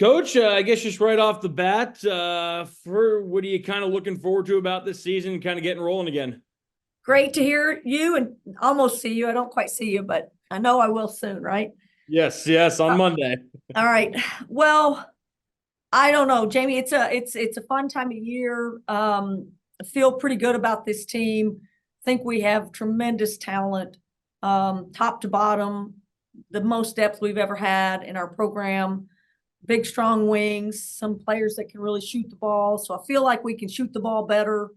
Coach, I guess just right off the bat, for what are you kind of looking forward to about this season, kind of getting rolling again? Great to hear you and almost see you. I don't quite see you, but I know I will soon, right? Yes, yes, on Uh, Monday. all right. Well, I don't know, Jamie. It's a fun time of year. I feel pretty good about this team. Think we have tremendous talent, top to bottom, the most depth we've ever had in our program. Big, strong wings, some players that can really shoot the ball. So I feel like we can shoot the ball better.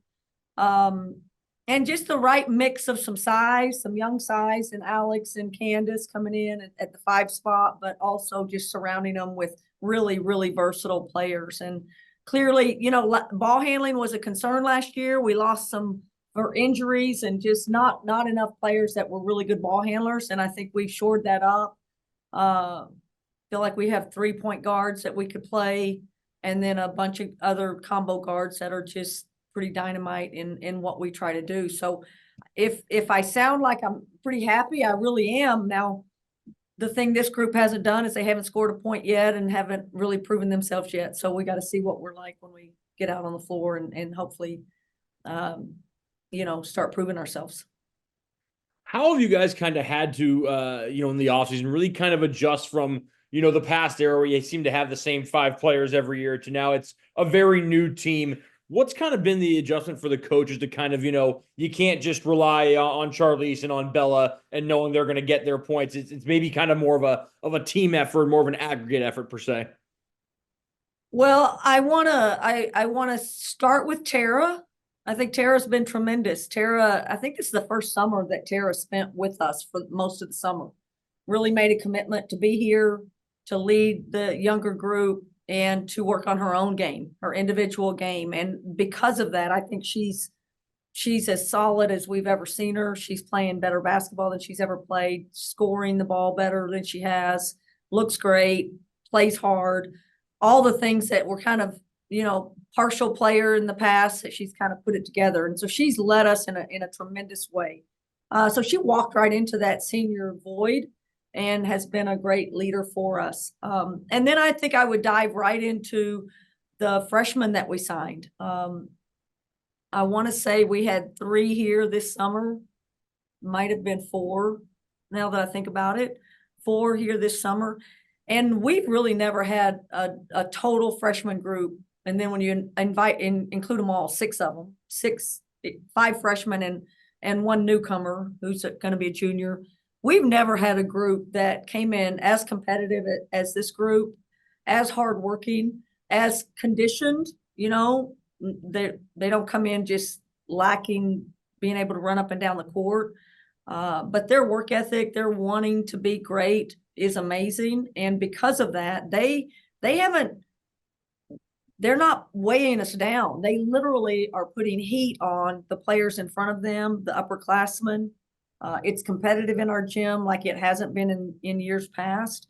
Um, and just the right mix of some size, some young size, and Alex and Candace coming in at the 5 spot, but also just surrounding them with really, really versatile players. And clearly, ball handling was a concern last year. We lost some for injuries and just not enough players that were really good ball handlers. And I think we've shored that up. Feel like we have 3-point guards that we could play, and then a bunch of other combo guards that are just pretty dynamite in what we try to do. So if I sound like I'm pretty happy, I really am. Now, the thing this group hasn't done is they haven't scored a point yet and haven't really proven themselves yet. So we got to see what we're like when we get out on the floor and hopefully, start proving ourselves. How have you guys kind of had to, in the offseason really kind of adjust from, the past era where you seem to have the same 5 players every year to now it's a very new team? What's kind of been the adjustment for the coaches to kind of, you can't just rely on Charlize and on Bella and knowing they're going to get their points. It's maybe kind of more of a team effort, more of an aggregate effort per se. Well, I wanna start with Tara. I think Tara's been tremendous. Tara, I think this is the first summer that Tara spent with us for most of the summer. Really made a commitment to be here, to lead the younger group, and to work on her own game, her individual game. And because of that, I think she's as solid as we've ever seen her. She's playing better basketball than she's ever played, scoring the ball better than she has, looks great, plays hard, all the things that were kind of, partial player in the past, that she's kind of put it together. And so she's led us in a tremendous way. So she walked right into that senior void and has been a great leader for us. And then I think I would dive right into the freshmen that we signed. I want to say we had 3 here this summer, might have been 4 now that I think about it, 4 here this summer. And we've really never had a total freshman group. And then when you include them all, 6 of them, 5 freshmen and 1 newcomer who's going to be a junior. We've never had a group that came in as competitive as this group, as hardworking, as conditioned. They don't come in just lacking being able to run up and down the court. But their work ethic, their wanting to be great is amazing. And because of that, they're not weighing us down. They literally are putting heat on the players in front of them, the upperclassmen. It's competitive in our gym like it hasn't been in years past.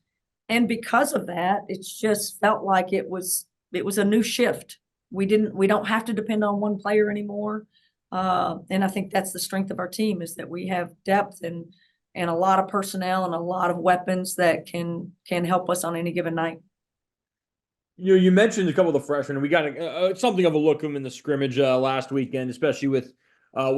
And because of that, it's just felt like it was a new shift. We don't have to depend on one player anymore. And I think that's the strength of our team, is that we have depth and a lot of personnel and a lot of weapons that can help us on any given night. You mentioned a couple of the freshmen. We got something of a look at them in the scrimmage last weekend, especially with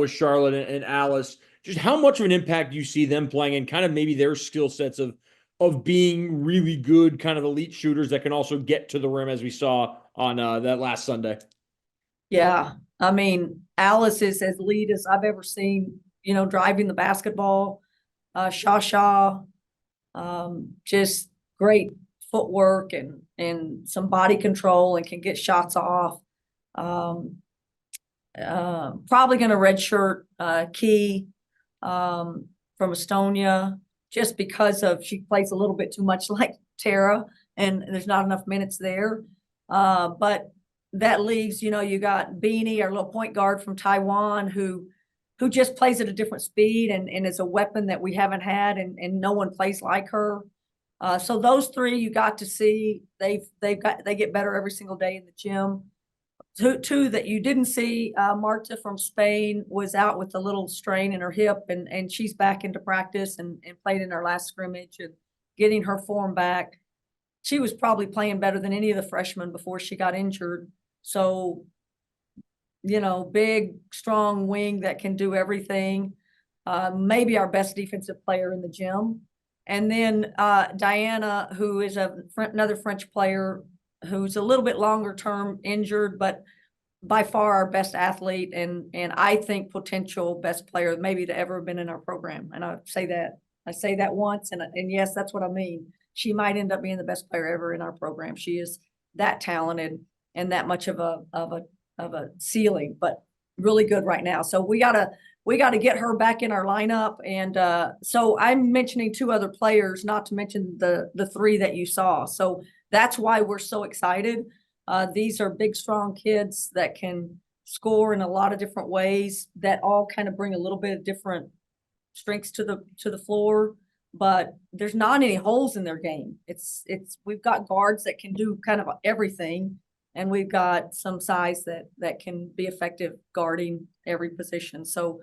Charlotte and Alice. Just how much of an impact do you see them playing, and kind of maybe their skill sets of being really good, kind of elite shooters that can also get to the rim, as we saw on that last Sunday. Yeah, I mean, Alice is as lead as I've ever seen. Driving the basketball, Shaw, just great footwork and some body control, and can get shots off. Probably going to redshirt Key from Estonia, just because she plays a little bit too much like Tara, and there's not enough minutes there. But that leaves, you got Beanie, our little point guard from Taiwan, who just plays at a different speed and is a weapon that we haven't had, and no one plays like her. So those 3 you got to see. They get better every single day in the gym. 2 that you didn't see, Marta from Spain was out with a little strain in her hip, and she's back into practice and played in our last scrimmage and getting her form back. she was probably playing better than any of the freshmen before she got injured. So, big, strong wing that can do everything. Maybe our best defensive player in the gym. And then Diana, who is another French player who's a little bit longer term injured, but by far our best athlete and I think potential best player maybe to ever have been in our program. And I say that once, and yes, that's what I mean. She might end up being the best player ever in our program. She is that talented and that much of a ceiling, but really good right now. So we gotta get her back in our lineup. And so I'm mentioning 2 other players, not to mention the 3 that you saw. So that's why we're so excited. These are big, strong kids that can score in a lot of different ways that all kind of bring a little bit of different strengths to the floor, but there's not any holes in their game. We've got guards that can do kind of everything, and we've got some size that can be effective guarding every position. So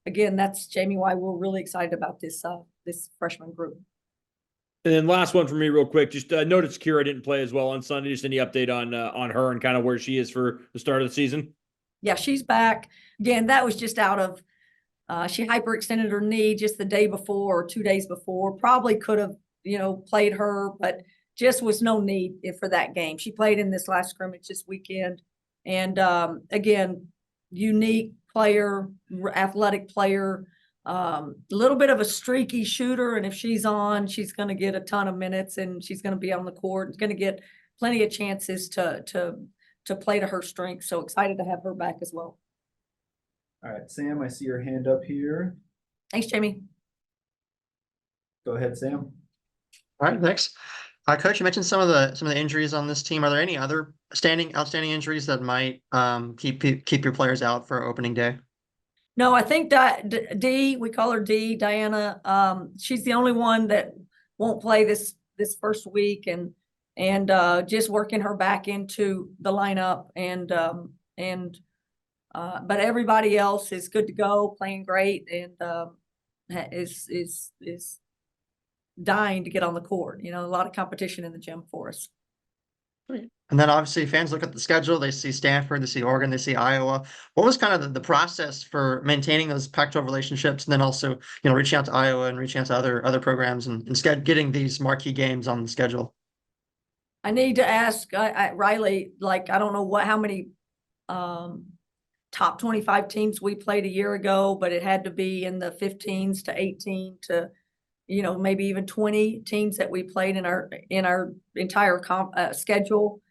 again, that's, Jamie, why we're really excited about this freshman group. And then last one for me real quick, just noticed Kira didn't play as well on Sunday. Just any update on her and kind of where she is for the start of the season? Yeah, she's back. Again, that was just out of she hyperextended her knee just the day before or 2 days before. Probably could have, played her, but just was no need for that game. She played in this last scrimmage this weekend. And again, unique player, athletic player, a little bit of a streaky shooter. And if she's on, she's going to get a ton of minutes and she's going to be on the court, going to get plenty of chances to play to her strength. So excited to have her back as well. All right, Sam, I see your hand up here. Thanks, Jamie. Go ahead, Sam. All right, thanks. Coach, you mentioned some of the injuries on this team. Are there any other outstanding injuries that might keep your players out for opening day? No, I think D, we call her D, Diana. She's the only one that won't play this first week, and just working her back into the lineup, but everybody else is good to go, playing great, and is dying to get on the court. A lot of competition in the gym for us. And then obviously fans look at the schedule, they see Stanford, they see Oregon, they see Iowa. What was kind of the process for maintaining those Pac-12 relationships, and then also, reaching out to Iowa and reaching out to other programs and instead getting these marquee games on the schedule? I need to ask Riley, I don't know how many top 25 teams we played a year ago, but it had to be in the 15s to 18 to, maybe even 20 teams that we played in our entire schedule.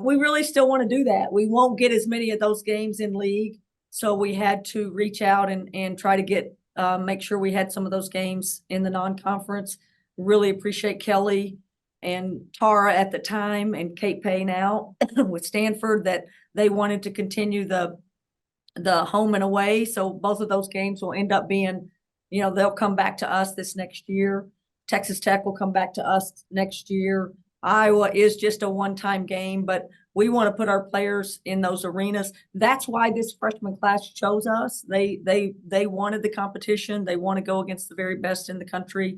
We really still want to do that. We won't get as many of those games in league. So we had to reach out and try to make sure we had some of those games in the non-conference. Really appreciate Kelly and Tara at the time and Kate Pay now with Stanford that they wanted to continue the home and away. So both of those games will end up being, they'll come back to us this next year. Texas Tech will come back to us next year. Iowa is just a one-time game, but we want to put our players in those arenas. That's why this freshman class chose us. They wanted the competition. They want to go against the very best in the country.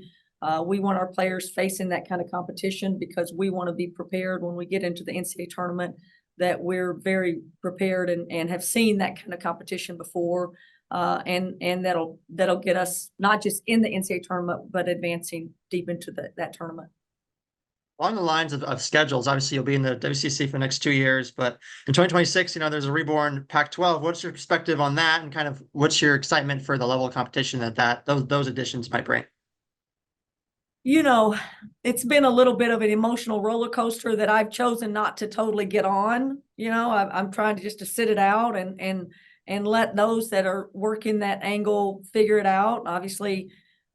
We want our players facing that kind of competition because we want to be prepared when we get into the NCAA tournament, that we're very prepared and have seen that kind of competition before. And that'll get us not just in the NCAA tournament, but advancing deep into that tournament. Along the lines of schedules, obviously you'll be in the WCC for the next 2 years, but in 2026, there's a reborn Pac-12. What's your perspective on that, and kind of what's your excitement for the level of competition that those additions might bring? It's been a little bit of an emotional roller coaster that I've chosen not to totally get on. I'm trying to sit it out and let those that are working that angle figure it out. Obviously,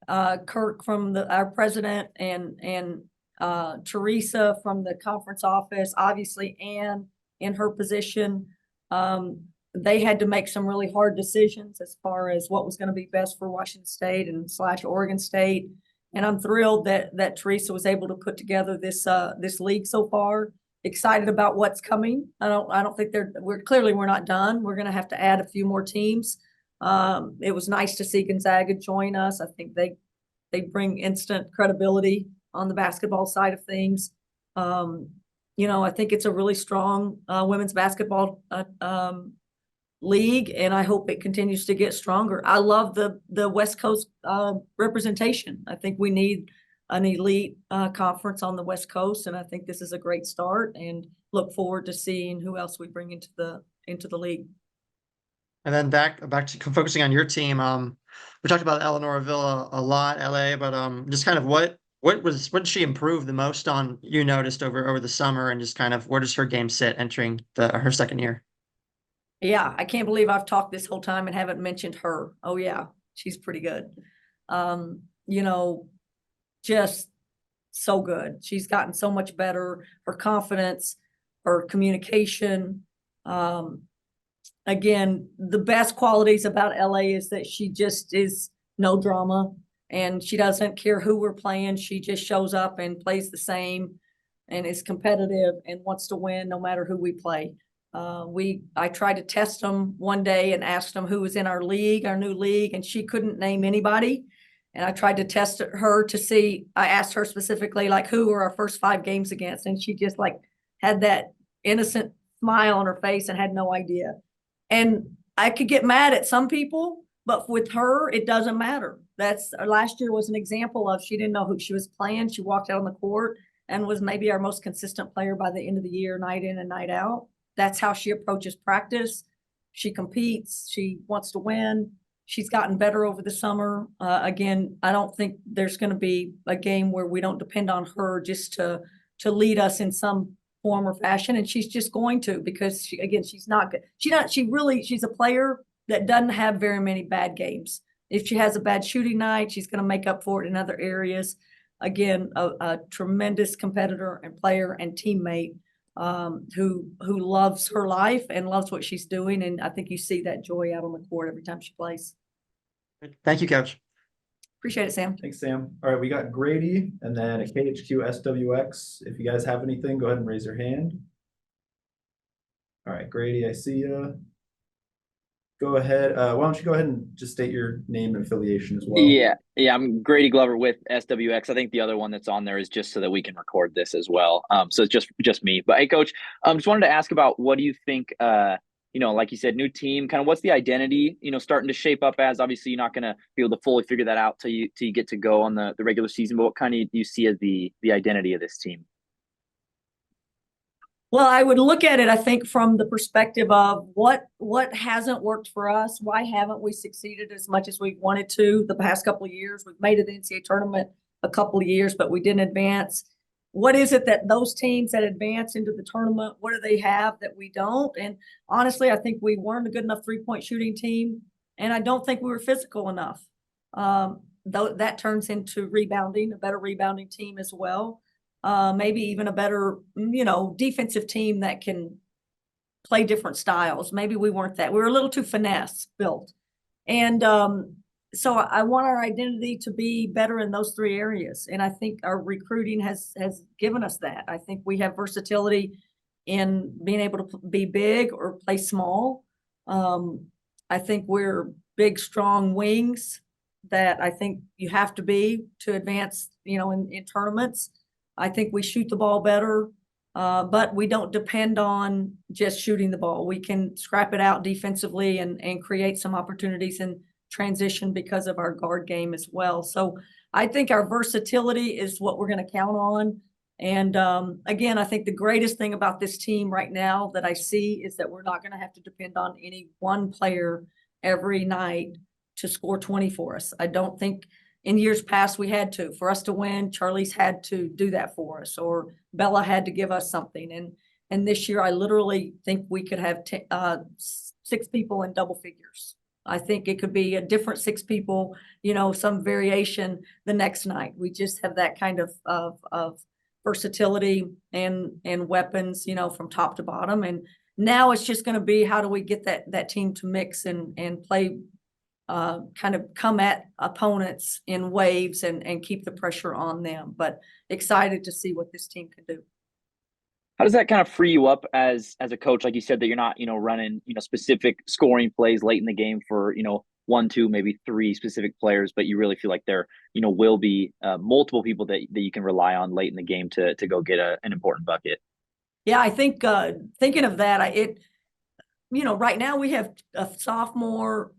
Kirk from our president and Teresa from the conference office, obviously Ann in her position. They had to make some really hard decisions as far as what was going to be best for Washington State and / Oregon State. And I'm thrilled that Teresa was able to put together this league so far. Excited about what's coming. I don't think we're not done. We're going to have to add a few more teams. It was nice to see Gonzaga join us. I think they bring instant credibility on the basketball side of things. You know, I think it's a really strong women's basketball league, and I hope it continues to get stronger. I love the West Coast representation. I think we need an elite conference on the West Coast, and I think this is a great start. And look forward to seeing who else we bring into the league. And then back to focusing on your team. We talked about Elanor Villa a lot, LA, but just kind of what did she improve the most on you noticed over the summer, and just kind of where does her game sit entering her second year? Yeah, I can't believe I've talked this whole time and haven't mentioned her. Oh yeah, she's pretty good. You know, just so good. She's gotten so much better. Her confidence, her communication. Again, the best qualities about LA is that she just is no drama, and she doesn't care who we're playing. She just shows up and plays the same and is competitive and wants to win no matter who we play. I tried to test them one day and asked them who was in our league, our new league, and she couldn't name anybody. And I tried to test her to see, I asked her specifically, like, who were our first 5 games against? And she just like had that innocent smile on her face and had no idea. And I could get mad at some people, but with her, it doesn't matter. That's last year was an example of she didn't know who she was playing. She walked out on the court and was maybe our most consistent player by the end of the year, night in and night out. That's how she approaches practice. She competes. She wants to win. She's gotten better over the summer. Again, I don't think there's going to be a game where we don't depend on her just to lead us in some form or fashion. And she's just going to, because she's not good. She's a player that doesn't have very many bad games. If she has a bad shooting night, she's going to make up for it in other areas. Again, a tremendous competitor and player and teammate who loves her life and loves what she's doing. And I think you see that joy out on the court every time she plays. Thank you, Coach. Appreciate it, Sam. Thanks, Sam. All right, we got Grady and then a KHQ SWX. If you guys have anything, go ahead and raise your hand. All right, Grady, I see you. Go ahead. Why don't you go ahead and just state your name and affiliation as well? Yeah, I'm Grady Glover with SWX. I think the other one that's on there is just so that we can record this as well. So it's just me. But hey, Coach, just wanted to ask about what do you think? Like you said, new team. Kind of what's the identity? Starting to shape up as. Obviously, you're not going to be able to fully figure that out till you get to go on the regular season. But what kind of do you see as the identity of this team? Well, I would look at it, I think, from the perspective of what hasn't worked for us. Why haven't we succeeded as much as we wanted to the past couple of years? We've made it the NCAA tournament a couple of years, but we didn't advance. What is it that those teams that advance into the tournament, what do they have that we don't? And honestly, I think we weren't a good enough 3-point shooting team, and I don't think we were physical enough. Though that turns into rebounding, a better rebounding team as well. Maybe even a better, defensive team that can play different styles. Maybe we weren't that. We were a little too finesse built. And so I want our identity to be better in those 3 areas. And I think our recruiting has given us that. I think we have versatility in being able to be big or play small. I think we're big, strong wings that I think you have to be to advance, in tournaments. I think we shoot the ball better, but we don't depend on just shooting the ball. We can scrap it out defensively and create some opportunities in transition because of our guard game as well. So I think our versatility is what we're going to count on. And again, I think the greatest thing about this team right now that I see is that we're not going to have to depend on any one player every night to score 20 for us. I don't think in years past we had to. For us to win, Charlize had to do that for us, or Bella had to give us something. And this year, I literally think we could have 6 people in double figures. I think it could be a different 6 people, some variation the next night. We just have that kind of versatility and weapons, from top to bottom. And now it's just going to be, how do we get that team to mix and play, kind of come at opponents in waves and keep the pressure on them. But excited to see what this team can do. How does that kind of free you up as a coach? Like you said, that you're not, running, specific scoring plays late in the game for, one, two, maybe three specific players, but you really feel like there, will be multiple people that you can rely on late in the game to go get an important bucket. Yeah, I think thinking of that, right now we have a sophomore,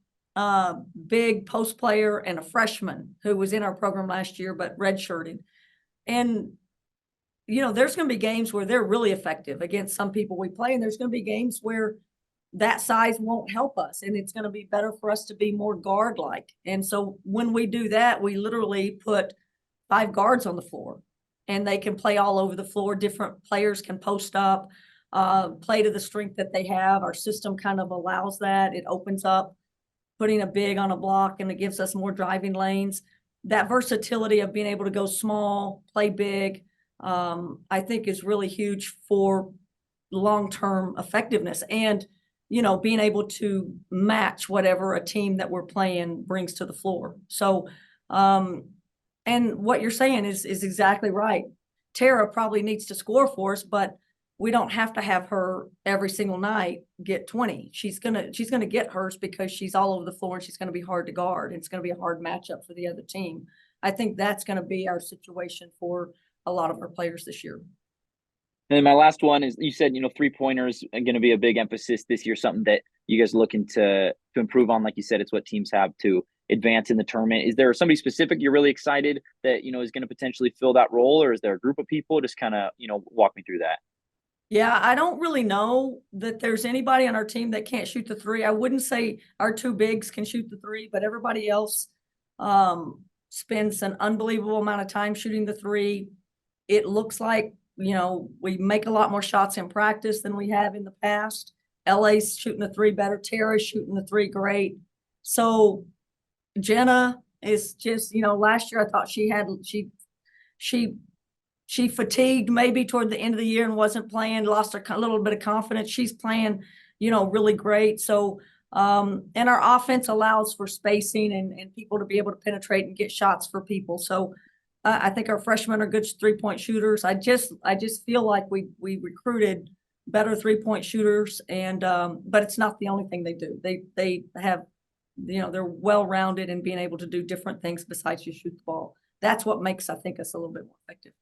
big post player and a freshman who was in our program last year but redshirted. And there's going to be games where they're really effective against some people we play, and there's going to be games where that size won't help us, and it's going to be better for us to be more guard-like. And so when we do that, we literally put 5 guards on the floor, and they can play all over the floor. Different players can post up, play to the strength that they have. Our system kind of allows that. It opens up putting a big on a block, and it gives us more driving lanes. That versatility of being able to go small, play big, I think is really huge for long-term effectiveness and, being able to match whatever a team that we're playing brings to the floor. So, and what you're saying is exactly right. Tara probably needs to score for us, but we don't have to have her every single night get 20. She's gonna get hers because she's all over the floor and she's gonna be hard to guard. It's gonna be a hard matchup for the other team. I think that's gonna be our situation for a lot of our players this year. And then my last one is, you said, 3-pointers are going to be a big emphasis this year, something that you guys are looking to improve on. Like you said, it's what teams have to advance in the tournament. Is there somebody specific you're really excited that, is going to potentially fill that role, or is there a group of people? Just kind of, walk me through that. Yeah, I don't really know that there's anybody on our team that can't shoot the 3. I wouldn't say our 2 bigs can shoot the 3, but everybody else spends an unbelievable amount of time shooting the 3. It looks like, we make a lot more shots in practice than we have in the past. LA's shooting the 3 better. Tara's shooting the 3 great. So Jenna is just, last year I thought she fatigued maybe toward the end of the year and wasn't playing, lost a little bit of confidence. She's playing, really great. So, and our offense allows for spacing and people to be able to penetrate and get shots for people. So I think our freshmen are good 3-point shooters. I just feel like we recruited better 3-point shooters, and but it's not the only thing they do. They have, they're well-rounded in being able to do different things besides just shoot the ball. That's what makes, I think, us a little bit more effective.